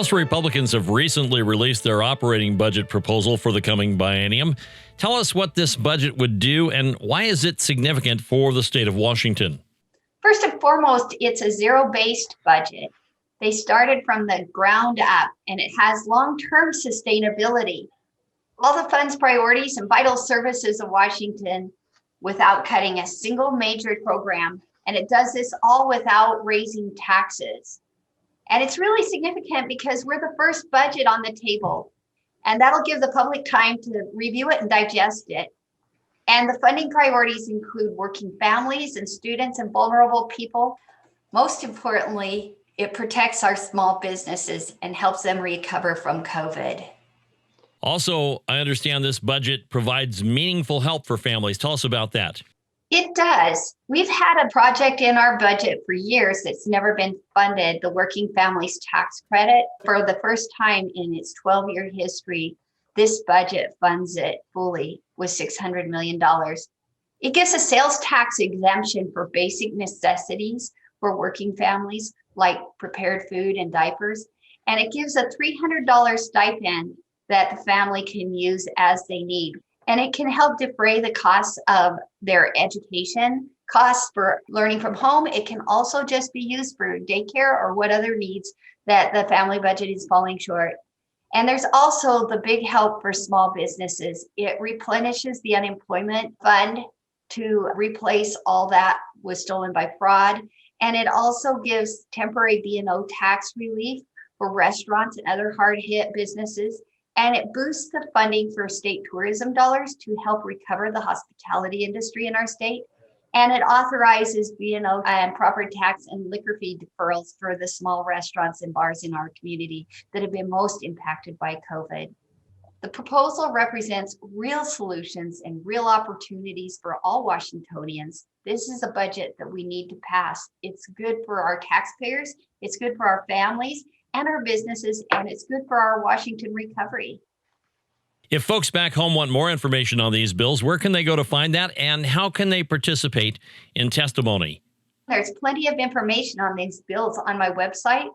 House Republicans have recently released their operating budget proposal for the coming biennium. Tell us what this budget would do and why is it significant for the state of Washington? First and foremost, it's a zero-based budget. They started from the ground up, and it has long-term sustainability. All the funds, priorities, and vital services of Washington without cutting a single major program. And it does this all without raising taxes. And it's really significant because we're the first budget on the table. And that'll give the public time to review it and digest it. And the funding priorities include working families and students and vulnerable people. Most importantly, it protects our small businesses and helps them recover from COVID. Also, I understand this budget provides meaningful help for families. Tell us about that. It does. We've had a project in our budget for years that's never been funded, the Working Families Tax Credit. For the first time in its 12-year history, this budget funds it fully with $600 million. It gives a sales tax exemption for basic necessities for working families like prepared food and diapers. And it gives a $300 stipend that the family can use as they need. And it can help defray the costs of their education, costs for learning from home. It can also just be used for daycare or what other needs that the family budget is falling short. And there's also the big help for small businesses. It replenishes the unemployment fund to replace all that was stolen by fraud. And it also gives temporary B&O tax relief for restaurants and other hard-hit businesses. And it boosts the funding for state tourism dollars to help recover the hospitality industry in our state. And it authorizes B&O and property tax and liquor fee deferrals for the small restaurants and bars in our community that have been most impacted by COVID. The proposal represents real solutions and real opportunities for all Washingtonians. This is a budget that we need to pass. It's good for our taxpayers, it's good for our families and our businesses, and it's good for our Washington recovery. If folks back home want more information on these bills, where can they go to find that, and how can they participate in testimony? There's plenty of information on these bills on my website,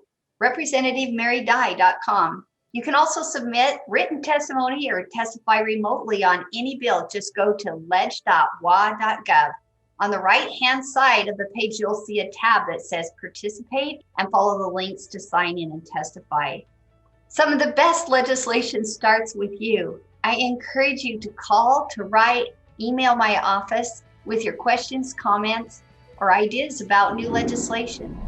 representativemarydye.com. You can also submit written testimony or testify remotely on any bill. Just go to ledge.wa.gov. On the right-hand side of the page, you'll see a tab that says Participate and follow the links to sign in and testify. Some of the best legislation starts with you. I encourage you to call, to write, email my office with your questions, comments, or ideas about new legislation.